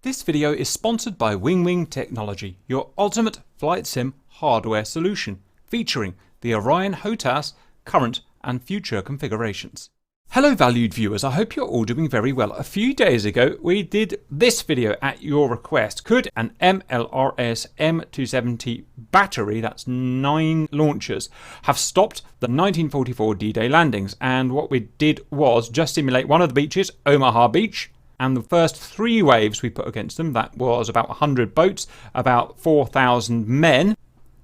This video is sponsored by Wing Technology, your ultimate flight sim hardware solution, featuring the Orion HOTAS current and future configurations. Hello valued viewers, I hope you're all doing very well. A few days ago we did this video at your request. Could an MLRS M270 battery, that's 9 launchers, have stopped the 1944 D-Day landings? And what we did was just simulate one of the beaches, Omaha Beach, and the first 3 waves we put against them. That was about 100 boats, about 4,000 men.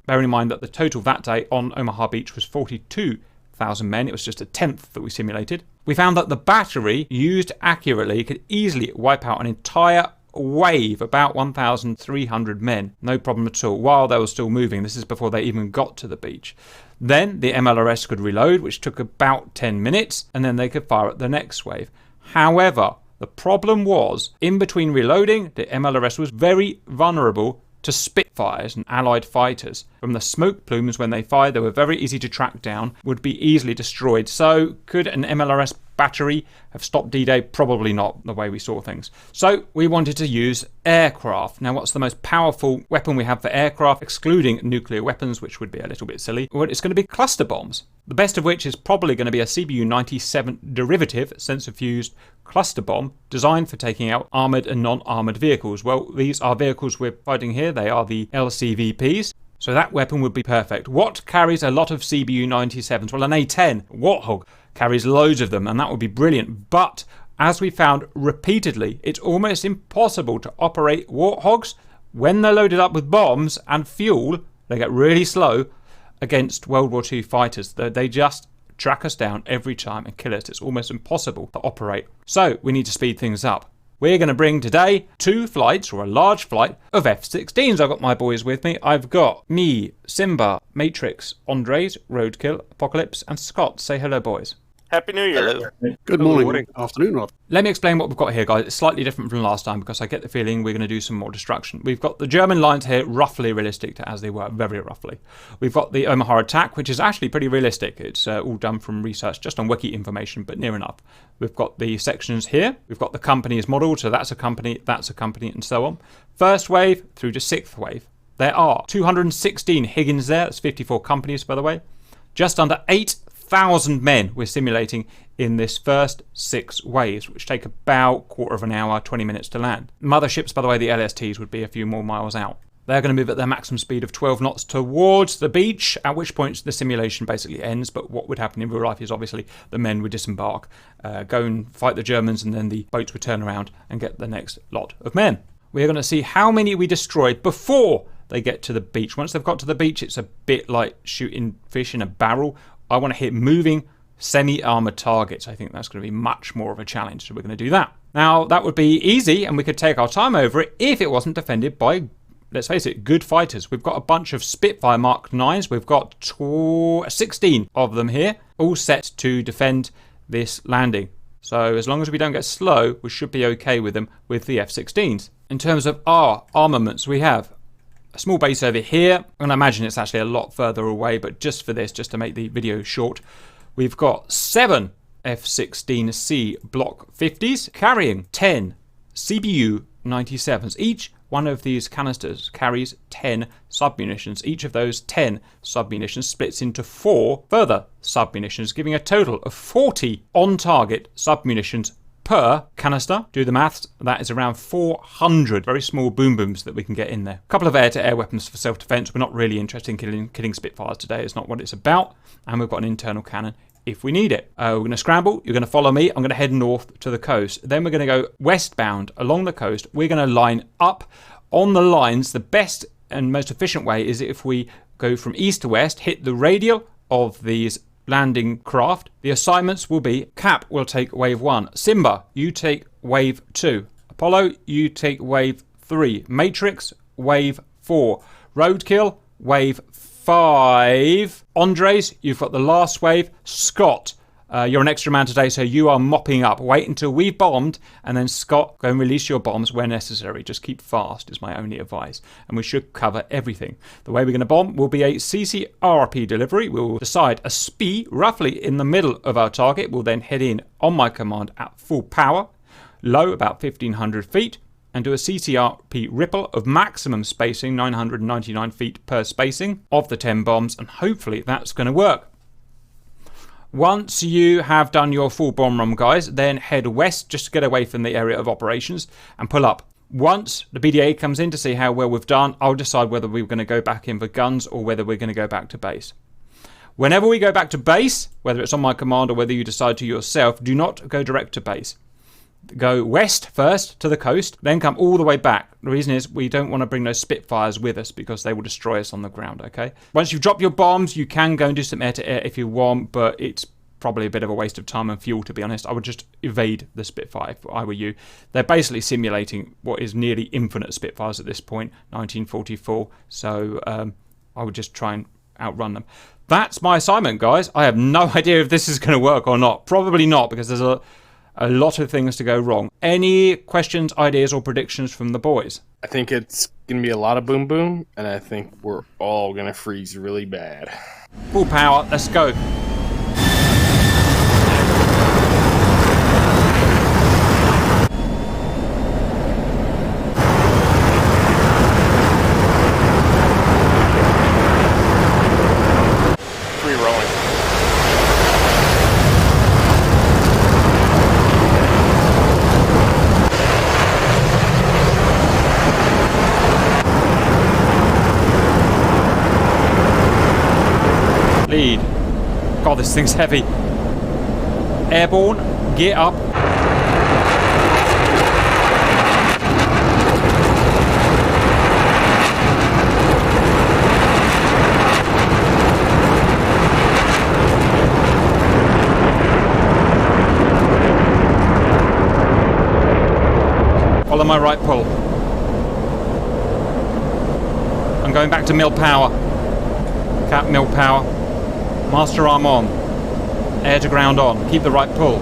Bearing in mind that the total that day on Omaha Beach was 42,000 men. It was just a tenth that we simulated. We found that the battery, used accurately, could easily wipe out an entire wave, about 1,300 men. No problem at all, while they were still moving. This is before they even got to the beach. Then the MLRS could reload, which took about 10 minutes, and then they could fire at the next wave. However, the problem was, in between reloading, the MLRS was very vulnerable to Spitfires and Allied fighters. From the smoke plumes when they fired, they were very easy to track down, would be easily destroyed. So could an MLRS battery have stopped D-Day? Probably not, the way we saw things. So we wanted to use aircraft. Now what's the most powerful weapon we have for aircraft, excluding nuclear weapons, which would be a little bit silly? Well, it's going to be cluster bombs. The best of which is probably going to be a CBU-97 derivative, sensor-fused cluster bomb, designed for taking out armoured and non-armoured vehicles. Well, these are vehicles we're fighting here. They are the LCVPs. So that weapon would be perfect. What carries a lot of CBU-97s? Well, an A-10 Warthog carries loads of them, and that would be brilliant. But as we found repeatedly, it's almost impossible to operate Warthogs when they're loaded up with bombs and fuel. They get really slow against World War II fighters. They just track us down every time and kill us. It's almost impossible to operate. So we need to speed things up. We're going to bring today 2 flights, or a large flight, of F-16s. I've got my boys with me. I've got me, Simba, Matrix, Andres, Roadkill, Apocalypse, and Scott. Say hello, boys. Happy New Year. Hello. Good morning. Afternoon, Rob. Let me explain what we've got here, guys. It's slightly different from last time because I get the feeling we're going to do some more destruction. We've got the German lines here roughly realistic to as they were, very roughly. We've got the Omaha attack, which is actually pretty realistic. It's all done from research, just on wiki information, but near enough. We've got the sections here. We've got the company as modelled, so that's a company, and so on. First wave through to 6th wave. There are 216 Higgins there. That's 54 companies, by the way. Just under 8,000 men we're simulating in this first 6 waves, which take about quarter of an hour, 20 minutes to land. Motherships, by the way, the LSTs, would be a few more miles out. They're going to move at their maximum speed of 12 knots towards the beach, at which point the simulation basically ends. But what would happen in real life is obviously the men would disembark, go and fight the Germans, and then the boats would turn around and get the next lot of men. We're going to see how many we destroyed before they get to the beach. Once they've got to the beach, it's a bit like shooting fish in a barrel. I want to hit moving semi-armoured targets. I think that's going to be much more of a challenge, so we're going to do that. Now, that would be easy, and we could take our time over it if it wasn't defended by, let's face it, good fighters. We've got a bunch of Spitfire Mark 9s. We've got 16 of them here, all set to defend this landing. So as long as we don't get slow, we should be okay with them with the F-16s. In terms of our armaments, we have a small base over here, and I imagine it's actually a lot further away, but just for this, just to make the video short, we've got 7 F-16C Block 50s carrying 10 CBU-97s. Each one of these canisters carries 10 submunitions. Each of those 10 submunitions splits into 4 further submunitions, giving a total of 40 on-target submunitions per canister. Do the maths, that is around 400 very small boom booms that we can get in there. A couple of air-to-air weapons for self-defense. We're not really interested in killing Spitfires today. It's not what it's about. And we've got an internal cannon if we need it. We're going to scramble. You're going to follow me. I'm going to head north to the coast. Then we're going to go westbound along the coast. We're going to line up on the lines. The best and most efficient way is if we go from east to west, hit the radial of these landing craft. The assignments will be: Cap will take wave 1. Simba, you take wave 2. Apollo, you take wave 3. Matrix, wave 4. Roadkill, wave 5. Andres, you've got the last wave. Scott, you're an extra man today, so you are mopping up. Wait until we've bombed, and then Scott, go and release your bombs where necessary. Just keep fast is my only advice, and we should cover everything. The way we're going to bomb will be a CCRP delivery. We'll decide a SPI roughly in the middle of our target. We'll then head in on my command at full power, low about 1,500 feet, and do a CCRP ripple of maximum spacing, 999 feet per spacing, of the 10 bombs, and hopefully that's going to work. Once you have done your full bomb run, guys, then head west just to get away from the area of operations and pull up. Once the BDA comes in to see how well we've done, I'll decide whether we're going to go back in for guns or whether we're going to go back to base. Whenever we go back to base, whether it's on my command or whether you decide to yourself, do not go direct to base. Go west first to the coast, then come all the way back. The reason is we don't want to bring those Spitfires with us because they will destroy us on the ground, okay? Once you've dropped your bombs, you can go and do some air-to-air if you want, but it's probably a bit of a waste of time and fuel, to be honest. I would just evade the Spitfire if I were you. They're basically simulating what is nearly infinite Spitfires at this point, 1944, so I would just try and outrun them. That's my assignment, guys. I have no idea if this is going to work or not. Probably not, because there's a lot of things to go wrong. Any questions, ideas, or predictions from the boys? I think it's going to be a lot of boom boom, and I think we're all going to freeze really bad. Full power, let's go. Lead. God, this thing's heavy. Airborne, gear up. Follow my right pull. I'm going back to mill power. Cap mill power. Master arm on. Air to ground on. Keep the right pull.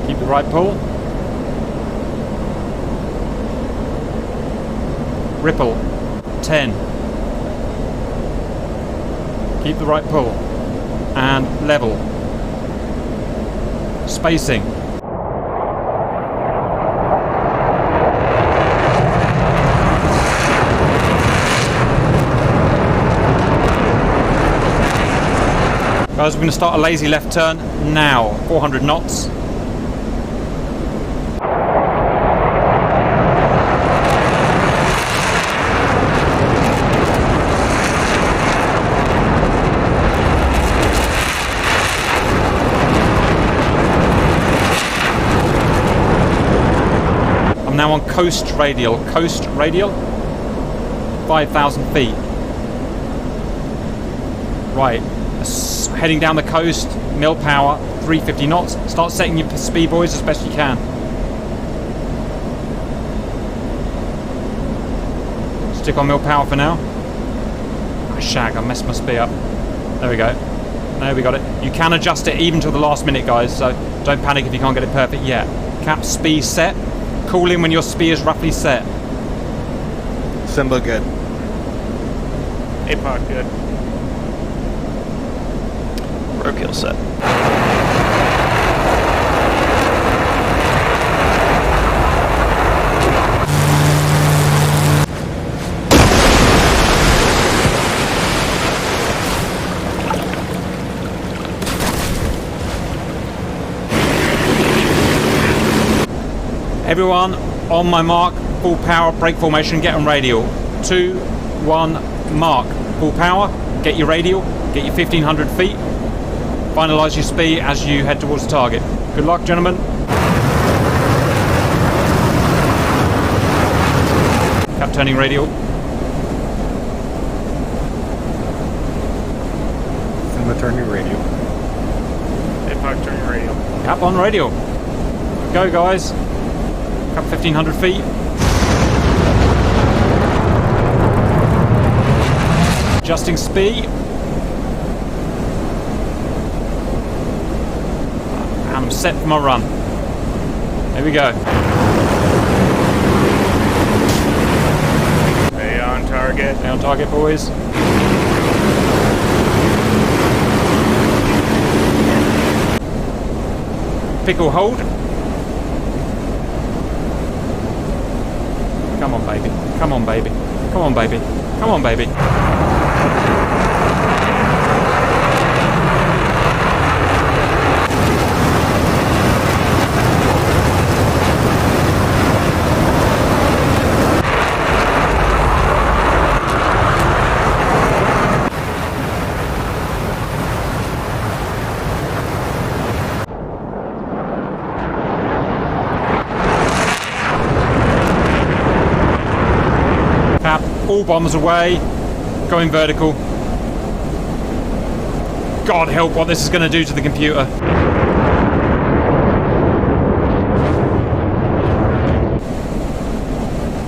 Keep the right pull. Ripple. 10. Keep the right pull. And level. Spacing. Guys, we're going to start a lazy left turn now. 400 knots. I'm now on coast radial. Coast radial. 5,000 feet. Right. Heading down the coast, mill power, 350 knots. Start setting your speed, boys, as best you can. Stick on mill power for now. Oh, shag, I messed my speed up. There we go. There we got it. You can adjust it even to the last minute, guys, so don't panic if you can't get it perfect yet. Cap speed set. Call in when your speed is roughly set. Simba good. APOC good. Roadkill set. Everyone on my mark, full power, brake formation, get on radial. 2, 1, mark. Full power, get your radial, get your 1500 feet. Finalise your speed as you head towards the target. Good luck, gentlemen. Cap turning radial. Simba turning radial. APOC turning radial. Cap on radial. Go, guys. Cap 1500 feet. Adjusting speed. I'm set for my run. There we go. Stay on target. Stay on target, boys. Pickle hold. Come on, baby. Come on, baby. Come on, baby. Come on, baby. All bombs away. Going vertical. God help what this is going to do to the computer.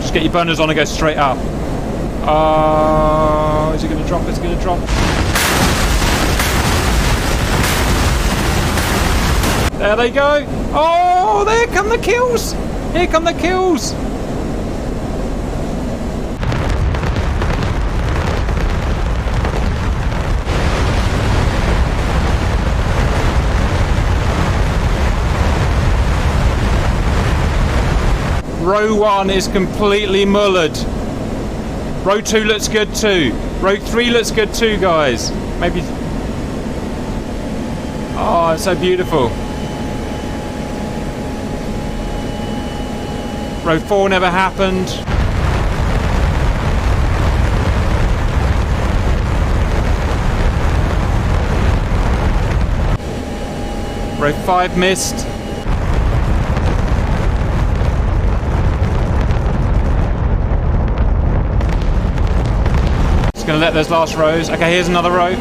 Just get your burners on and go straight up. Is it going to drop? Is it going to drop? There they go. Oh, there come the kills. Here come the kills. Row 1 is completely mullered. Row 2 looks good too. Row 3 looks good too, guys. Maybe... Oh, it's so beautiful. Row 4 never happened. Row 5 missed. Gonna let those last rows. Okay, here's another row.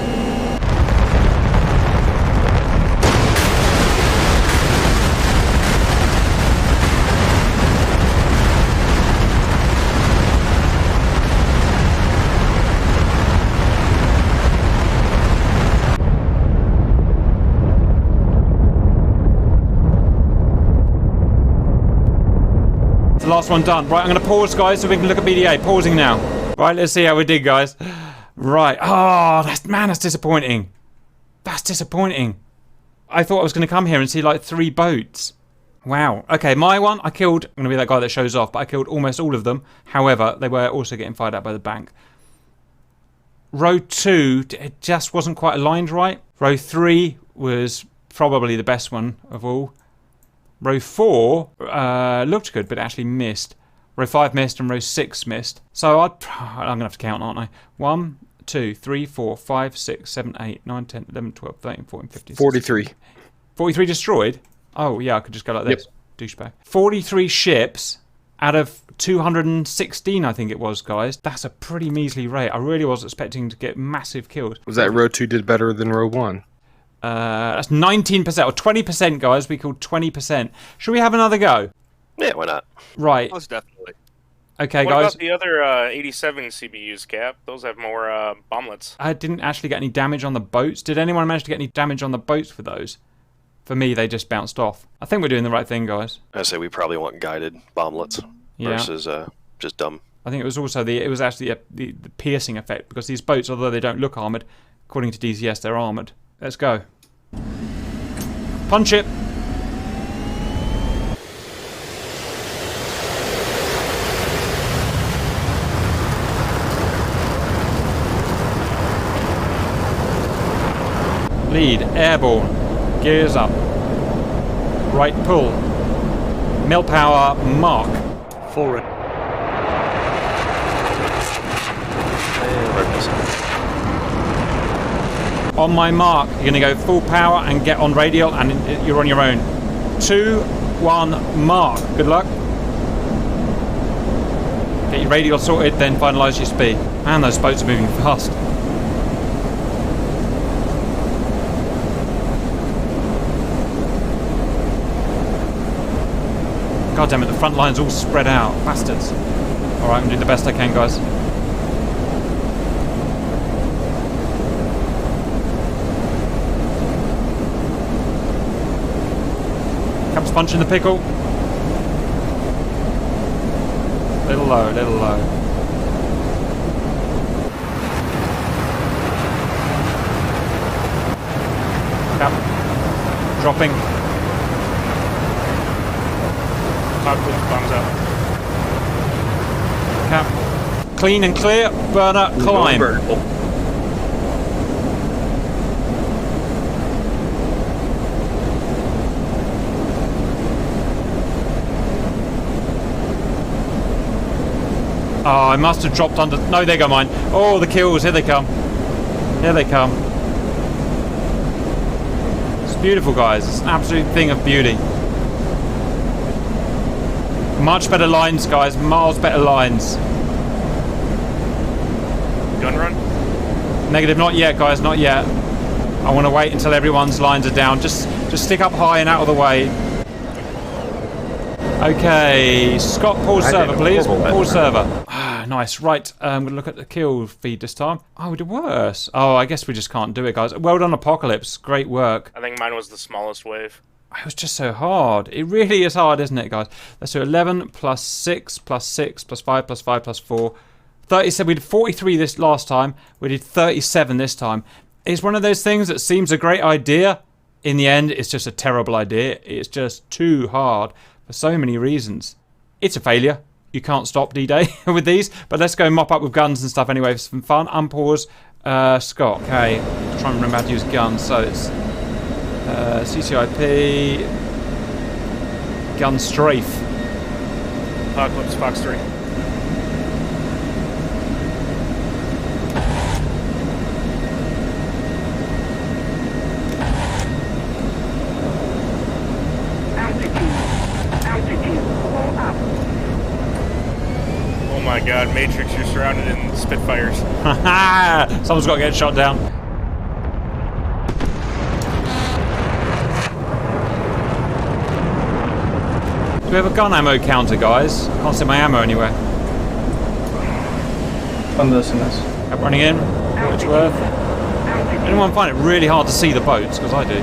The last one done. Right, I'm gonna pause, guys, so we can look at BDA. Pausing now. Right, let's see how we did, guys. Right. Oh, that's disappointing. That's disappointing. I thought I was going to come here and see like 3 boats. Wow. Okay, my one, I killed. I'm going to be that guy that shows off, but I killed almost all of them. However, they were also getting fired at by the bank. Row 2, it just wasn't quite aligned right. Row 3 was probably the best one of all. Row 4 looked good, but actually missed. Row 5 missed and row 6 missed. So I'm going to have to count, aren't I? 1, 2, 3, 4, 5, 6, 7, 8, 9, 10, 11, 12, 13, 14, 15, 16. 43. 43 destroyed? Oh, yeah, I could just go like this. Yep. Douchebag. 43 ships out of 216, I think it was, guys. That's a pretty measly rate. I really was expecting to get massive kills. Was that row 2 did better than row 1? That's 19% or 20%, guys. We called 20%. Should we have another go? Yeah, why not? Right. Most definitely. Okay, what guys. What about the other 87 CBUs, Cap? Those have more bomblets. I didn't actually get any damage on the boats. Did anyone manage to get any damage on the boats for those? For me, they just bounced off. I think we're doing the right thing, guys. I say we probably want guided bomblets versus just dumb. I think it was also the piercing effect, because these boats, although they don't look armoured, according to DCS, they're armoured. Let's go. Punch it. Lead, airborne, gears up, right pull, mill power, mark. Forward. On my mark, you're going to go full power and get on radial, and you're on your own. 2, 1, mark. Good luck. Get your radial sorted, then finalise your speed. Man, those boats are moving fast. God damn it, the front line's all spread out. Bastards. Alright, I'm going to do the best I can, guys. Comes punching the pickle. Little low, little low. Cap. Dropping. Top push bombs out. cap. Clean and clear. Burner, climb. Vertical. Oh, I must have dropped under... No, there go mine. Oh, the kills. Here they come. Here they come. It's beautiful, guys. It's an absolute thing of beauty. Much better lines, guys. Miles better lines. Gun run? Negative. Not yet, guys. Not yet. I want to wait until everyone's lines are down. Just stick up high and out of the way. Okay, Scott, pause server, please. Pause server. Ah, nice. Right, I'm going to look at the kill feed this time. Oh, we did worse. Oh, I guess we just can't do it, guys. Well done, Apocalypse. Great work. I think mine was the smallest wave. It was just so hard. It really is hard, isn't it, guys? Let's do 11 plus 6 plus 6 plus 5 plus 5 plus 4. 37. We did 43 this last time. We did 37 this time. It's one of those things that seems a great idea. In the end, it's just a terrible idea. It's just too hard for so many reasons. It's a failure. You can't stop D-Day with these. But let's go mop up with guns and stuff anyway for some fun. Unpause. Scott. Okay. Try and remember how to use guns. So it's CCIP. Gun strafe. Apocalypse Fox 3. Oh my god, Matrix, you're surrounded in Spitfires. Someone's got to get shot down. Do we have a gun ammo counter, guys? I can't see my ammo anywhere. On the SMS. Kept running in. What it's worth. Anyone find it really hard to see the boats? Because I do.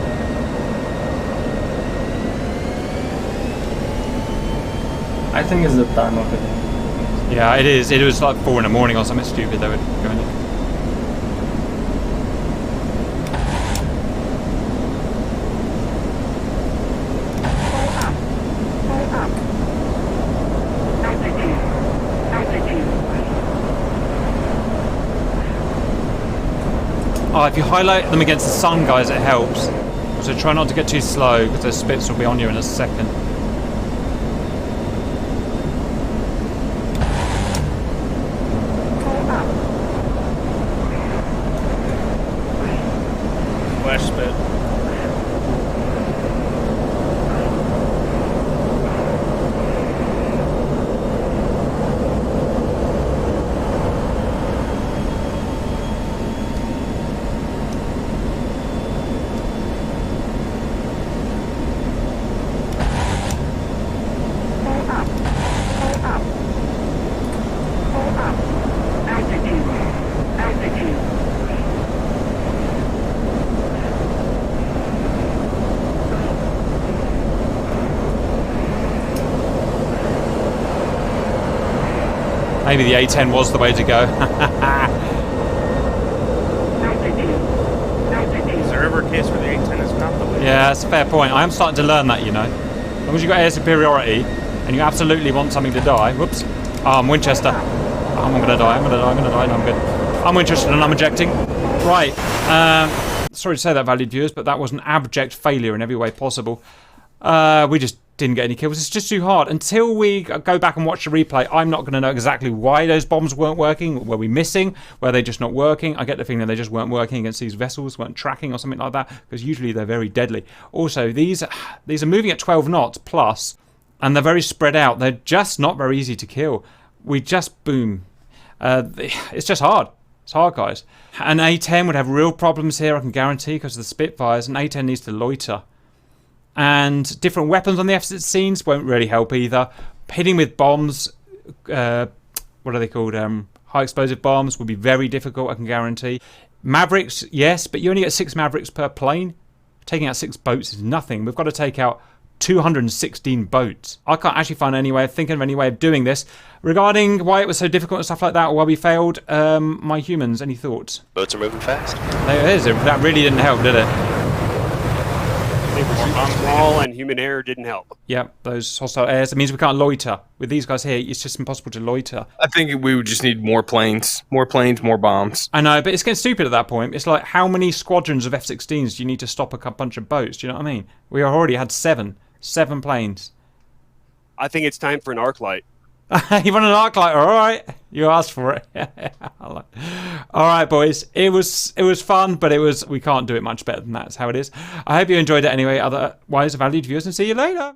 I think it's the time of it. Yeah, it is. It was like 4 in the morning or something stupid they were going in. Oh, if you highlight them against the sun, guys, it helps. So try not to get too slow, because those spits will be on you in a second. Flash spit. Maybe the A10 was the way to go. Is there ever a case where the A10 is not the way? Yeah, that's a fair point. I am starting to learn that, you know. As long as you've got air superiority and you absolutely want something to die. Whoops. Oh, I'm Winchester. Oh, I'm going to die. I'm going to die. I'm going to die. No, I'm good. I'm Winchester and I'm ejecting. Right. Sorry to say that, valued viewers, but that was an abject failure in every way possible. We just didn't get any kills. It's just too hard. Until we go back and watch the replay, I'm not going to know exactly why those bombs weren't working. Were we missing? Were they just not working? I get the feeling they just weren't working against these vessels, weren't tracking or something like that, because usually they're very deadly. Also, these are moving at 12 knots plus, and they're very spread out. They're just not very easy to kill. We just boom. It's just hard. It's hard, guys. An A10 would have real problems here, I can guarantee, because of the Spitfires. An A10 needs to loiter. And different weapons on the F-16s won't really help either. Hitting with bombs, what are they called? High explosive bombs would be very difficult, I can guarantee. Mavericks, yes, but you only get 6 Mavericks per plane. Taking out 6 boats is nothing. We've got to take out 216 boats. I can't actually find any way of thinking of any way of doing this. Regarding why it was so difficult and stuff like that, or why we failed, my humans, any thoughts? Boats are moving fast. There it is. That really didn't help, did it? They were shooting small, and human error didn't help. Yep, those hostile airs. It means we can't loiter. With these guys here, it's just impossible to loiter. I think we would just need more planes, more bombs. I know, but it's getting stupid at that point. It's like, how many squadrons of F-16s do you need to stop a bunch of boats? Do you know what I mean? We already had 7 planes. I think it's time for an arc light. You want an arc lighter? All right, you asked for it. All right, boys. It was fun, but we can't do it much better than that. That's how it is. I hope you enjoyed it anyway. Otherwise, valued viewers, and see you later.